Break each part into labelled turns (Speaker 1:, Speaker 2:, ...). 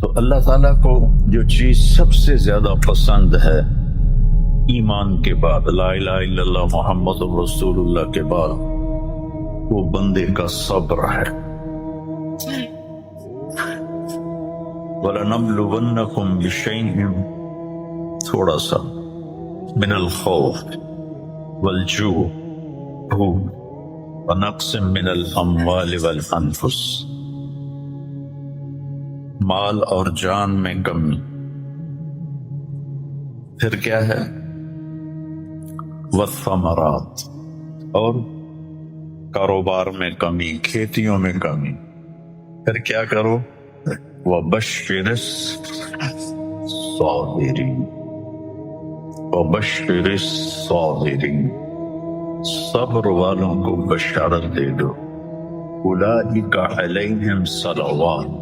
Speaker 1: تو اللہ تعالیٰ کو جو چیز سب سے زیادہ پسند ہے ایمان کے بعد، لا الہ الا اللہ محمد رسول اللہ کے بعد، وہ بندے کا صبر ہے۔ وَلَنَبْلُوَنَّكُمْ بِشَيْءٍ، تھوڑا سا، من الخوف والجوع، ونقص من الاموال والانفس، مال اور جان میں کمی۔ پھر کیا ہے؟ والثمرات، اور کاروبار میں کمی، کھیتیوں میں کمی۔ پھر کیا کرو؟ وبشر الصابرین، وبشر الصابرین، صبر والوں کو بشارت دے دو۔ اولئک علیہم صلوات،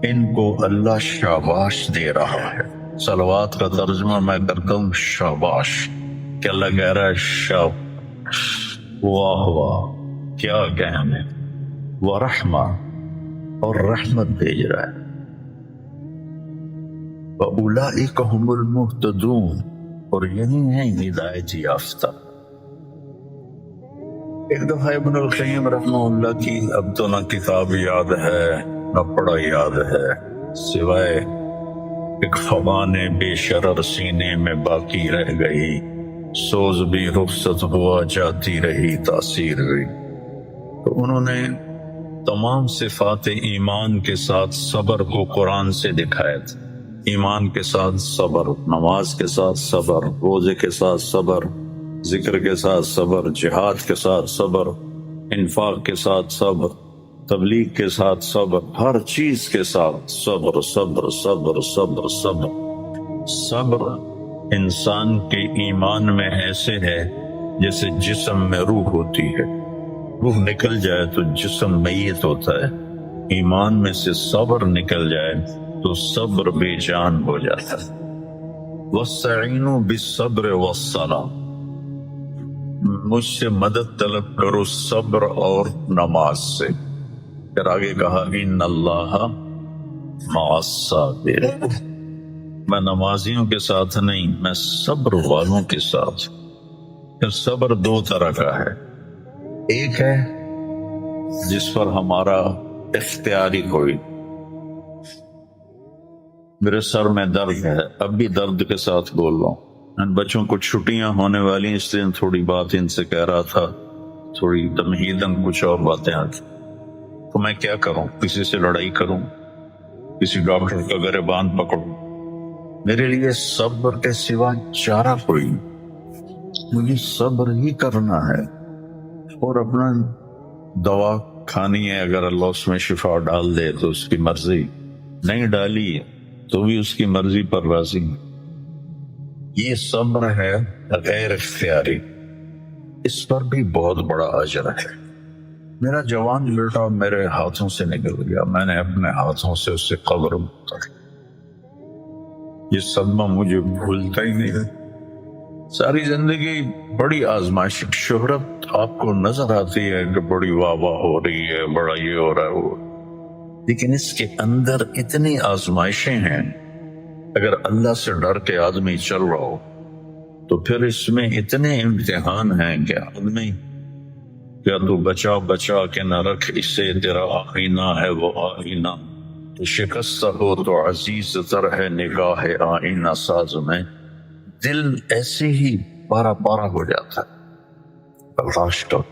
Speaker 1: ان کو اللہ شاباش دے رہا ہے۔ صلوات کا ترجمہ میں کرتا ہوں شاباش، کہ اللہ کہہ رہا ہے واہ واہ، کیا کہنے، ورحمہ، اور رحمت بھیج رہا ہے۔ وَأُولَئِكَ هُمُ الْمُهْتَدُونَ، اور یہی ہیں ہدایت یافتہ۔ ایک دفعہ ابن القیم رحمہ اللہ کی اب تو نہ کتاب یاد ہے نہ پڑھا یاد ہے، سوائے ایک فغان بے شرر سینے میں باقی رہ گئی، سوز بھی رخصت ہوا جاتی رہی تاثیر بھی۔ تو انہوں نے تمام صفات ایمان کے ساتھ صبر کو قرآن سے دکھایا تھا۔ ایمان کے ساتھ صبر، نماز کے ساتھ صبر، روزے کے ساتھ صبر، ذکر کے ساتھ صبر، جہاد کے ساتھ صبر، انفاق کے ساتھ صبر، تبلیغ کے ساتھ صبر، ہر چیز کے ساتھ صبر صبر صبر صبر صبر۔ صبر انسان کے ایمان میں ایسے ہے جیسے جسم میں روح ہوتی ہے، روح نکل جائے تو جسم میت ہوتا ہے، ایمان میں سے صبر نکل جائے تو صبر بے جان ہو جاتا ہے۔ وَاسْتَعِینُوا بِالصَّبْرِ وَالصَّلَاةِ، مجھ سے مدد طلب کرو صبر اور نماز سے۔ پھر آگے کہا ان اللہ مع الصابرین، میں نمازیوں کے ساتھ نہیں، میں صبر والوں کے ساتھ۔ پھر صبر دو طرح کا ہے، ایک ہے جس پر ہمارا اختیاری کوئی، میرے سر میں درد ہے، اب بھی درد کے ساتھ بول رہا ہوں، ان بچوں کو چھٹیاں ہونے والی، اس لیے تھوڑی بات ان سے کہہ رہا تھا، تھوڑی تمہیداً کچھ اور باتیں آتی، تو میں کیا کروں؟ کسی سے لڑائی کروں؟ کسی ڈاکٹر کا گریبان پکڑوں؟ میرے لیے صبر کے سوا چارہ کوئی نہیں، مجھے صبر ہی کرنا ہے، اور اپنا دوا کھانی ہے، اگر اللہ اس میں شفا ڈال دے تو اس کی مرضی، نہیں ڈالی تو بھی اس کی مرضی پر راضی۔ یہ صبر ہے غیر اختیاری، اس پر بھی بہت بڑا اجر ہے۔ میرا جوان بیٹا میرے ہاتھوں سے نکل گیا، میں نے اپنے ہاتھوں سے اسے قبر میں اتارا، یہ صدمہ مجھے بھولتا ہی نہیں ہے۔ ساری زندگی بڑی آزمائش، شہرت آپ کو نظر آتی ہے کہ بڑی واہ واہ ہو رہی ہے، بڑا یہ ہو رہا ہے وہ، لیکن اس کے اندر اتنی آزمائشیں ہیں، اگر اللہ سے ڈر کے آدمی چل رہا ہو تو پھر اس میں اتنے امتحان ہیں کہ آدمی کیا تو بچا بچا کے نہ رکھ اسے، تیرا آئینہ ہے وہ آئینہ، تو شکستہ ہو تو عزیز تر ہے نگاہ آئینہ ساز میں، دل ایسے ہی پارا پارا ہو جاتا ہے۔ برداشت کرو۔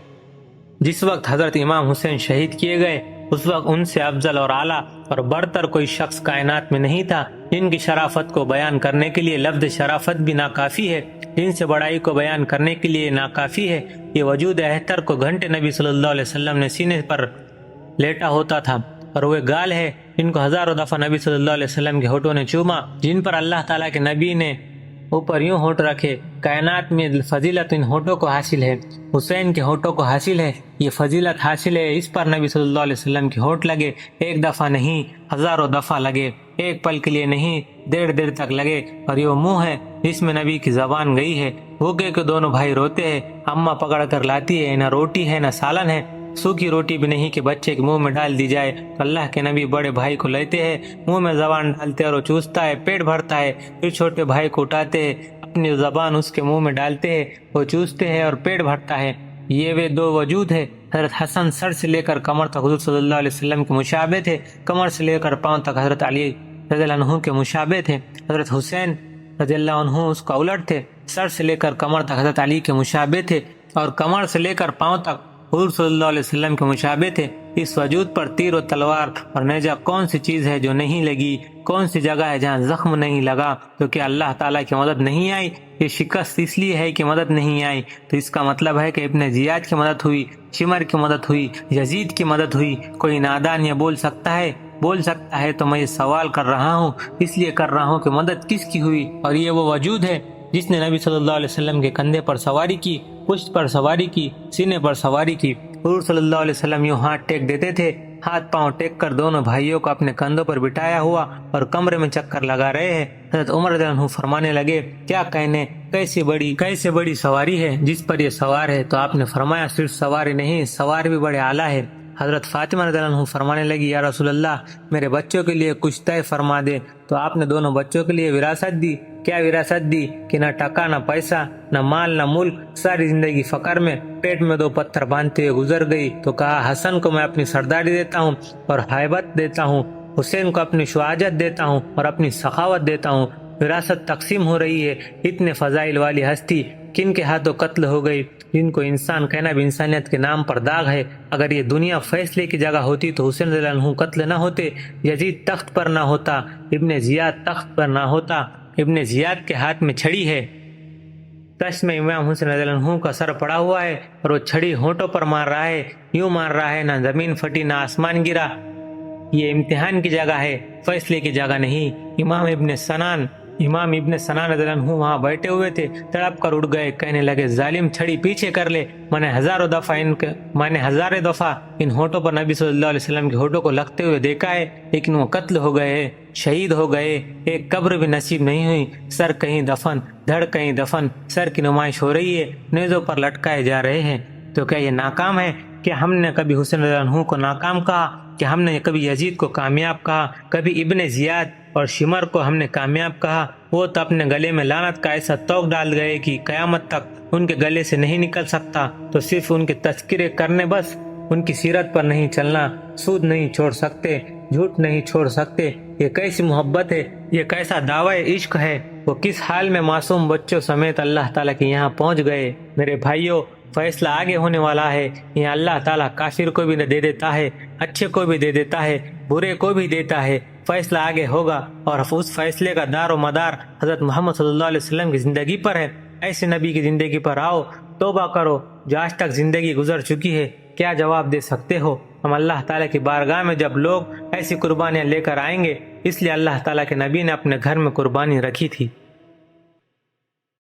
Speaker 2: جس وقت حضرت امام حسین شہید کیے گئے اس وقت ان سے افضل اور اعلیٰ اور برتر کوئی شخص کائنات میں نہیں تھا۔ ان کی شرافت کو بیان کرنے کے لیے لفظ شرافت بھی ناکافی ہے، ان سے بڑائی کو بیان کرنے کے لیے ناکافی ہے۔ یہ وجود احتر کو گھنٹے نبی صلی اللہ علیہ وسلم نے سینے پر لیٹا ہوتا تھا، اور وہ گال ہے جن کو ہزاروں دفعہ نبی صلی اللہ علیہ وسلم کے ہونٹوں نے چوما، جن پر اللہ تعالیٰ کے نبی نے اوپر یوں ہونٹ رکھے۔ کائنات میں فضیلت ان ہونٹوں کو حاصل ہے، حسین کے ہونٹوں کو حاصل ہے، یہ فضیلت حاصل ہے، اس پر نبی صلی اللہ علیہ وسلم کے ہونٹ لگے، ایک دفعہ نہیں ہزاروں دفعہ لگے، ایک پل کے لیے نہیں دیر تک لگے، اور یہ منہ ہے جس میں نبی کی زبان گئی ہے۔ بھوکے کے دونوں بھائی روتے ہیں، اماں پکڑ کر لاتی ہے، نہ روٹی ہے نہ سالن ہے، सूखी रोटी भी नहीं कि बच्चे के मुंह में डाल दी जाए। तो अल्लाह के नबी बड़े भाई को लेते हैं, मुंह में जबान डालते हैं और वो चूसता है, पेट भरता है। फिर छोटे भाई को उठाते हैं, अपनी जबान उसके मुंह में डालते हैं, वो चूसते हैं और पेट भरता है। ये वे दो वजूद है। हजरत हसन सर से लेकर कमर तक हुजूर सल्लल्लाहु अलैहि वसल्लम के मुशाबे थे, कमर से लेकर पांव तक हजरत अली रज़ियल्लाहु अन्हु के मुशाबे थे। हजरत हुसैन रज़ियल्लाहु अन्हु उसका उलट थे, सर से लेकर कमर तक हजरत अली के मुशाबे थे और कमर से लेकर पांव तक हुजूर सल्लल्लाहु अलैहि वसल्लम के मुशाबे थे। इस वजूद पर तीर और तलवार और नेजा कौन सी चीज है जो नहीं लगी, कौन सी जगह है जहाँ जख्म नहीं लगा, तो क्या अल्लाह ताला की मदद नहीं आई? ये शिकस्त इसलिए है कि मदद नहीं आई, तो इसका मतलब है कि इब्ने जियाद की मदद हुई, शिमर की मदद हुई, यजीद की मदद हुई। कोई नादान ये बोल सकता है तो मैं ये सवाल कर रहा हूँ, इसलिए कर रहा हूँ कि मदद किसकी हुई। और ये वो वजूद है जिसने नबी सल्लल्लाहु अलैहि वसल्लम के कंधे पर सवारी की, पुष्ट पर सवारी की, सीने पर सवारी की। हुजूर सल्लल्लाहु अलैहि वसल्लम यूं हाथ टेक देते थे, हाथ पांव टेक कर दोनों भाइयों को अपने कंधों पर बिठाया हुआ और कमरे में चक्कर लगा रहे हैं। हज़रत उमर रज़ियल्लाहु अन्हु फरमाने लगे, क्या कहने, कैसे बड़ी सवारी है जिस पर ये सवार है। तो आपने फरमाया, सिर्फ सवारी नहीं, सवार भी बड़े आला है। हजरत फातिमा रज़ियल्लाहु अन्हा फरमाने लगी, या रसूल अल्लाह, मेरे बच्चों के लिए कुछ तय फरमा दे। तो आपने दोनों बच्चों के लिए विरासत दी। क्या विरासत दी कि न टका, न पैसा, न माल, न मुल्क, सारी जिंदगी फकर में पेट में 2 पत्थर बांधते हुए गुजर गई। तो कहा, हसन को मैं अपनी सरदारी देता हूँ और हैबत देता हूँ, हुसैन को अपनी शुआजत देता हूँ और अपनी सखावत देता हूँ। विरासत तकसीम हो रही है। इतने फजाइल वाली हस्ती किन के हाथों कत्ल हो गई, जिनको इंसान कहना भी इंसानियत के नाम पर दाग है। अगर ये दुनिया फैसले की जगह होती तो हुसैन रज़ियल्लाहु अन्हु कत्ल न होते, यजीद तख्त पर न होता, इब्ने जियाद तख्त पर न होता। इब्ने जियाद के हाथ में छड़ी है, तश्त में इमाम हुसैन रज़ियल्लाहु अन्हु का सर पड़ा हुआ है और वो छड़ी होंठों पर मार रहा है, यूं मार रहा है, ना जमीन फटी ना आसमान गिरा। ये इम्तिहान की जगह है, फैसले की जगह नहीं। इमाम इब्ने सनान रज़ियल्लाहु अन्हु वहाँ बैठे हुए थे, तड़प कर उड़ गए, कहने लगे, जालिम छड़ी पीछे कर ले। मैंने हजारों दफा इन होठों पर नबी सल्लल्लाहु अलैहि वसल्लम के होठों को लगते हुए देखा है, लेकिन वो कत्ल हो गए, शहीद हो गए। एक कब्र भी नसीब नहीं हुई। सर कहीं दफन, धड़ कहीं दफन, सर की नुमाइश हो रही है, नेज़ों पर लटकाए जा रहे हैं। तो क्या ये नाकाम है? क्या हमने कभी हुसैन रज़ियल्लाहु अन्हु को नाकाम कहा? क्या हमने कभी यजीद को कामयाब कहा? कभी इब्ने जियाद और शिमर को हमने कामयाब कहा? वो तो अपने गले में लानत का ऐसा तोक डाल गए कि कयामत तक उनके गले से नहीं निकल सकता। तो सिर्फ उनके तज़किरे करने बस, उनकी सीरत पर नहीं चलना। सूद नहीं छोड़ सकते, झूठ नहीं छोड़ सकते। ये कैसी मोहब्बत है, ये कैसा दावा इश्क है। वो किस हाल में मासूम बच्चों समेत अल्लाह ताला के यहाँ पहुँच गए। मेरे भाइयों, फैसला आगे होने वाला है। यहाँ अल्लाह ताला काफिर को भी दे देता है, अच्छे को भी दे देता है, बुरे को भी देता है। फैसला आगे होगा और उस फैसले का दारो मदार हजरत मोहम्मद सल्लल्लाहु अलैहि वसल्लम की जिंदगी पर है। ऐसे नबी की जिंदगी पर आओ, तौबा करो। जो आज तक जिंदगी गुजर चुकी है, क्या जवाब दे सकते हो? हम अल्लाह ताला की बारगाह में जब लोग ऐसी कुर्बानियां लेकर आएंगे, इसलिए अल्लाह ताला के नबी ने अपने घर में कुर्बानी रखी थी।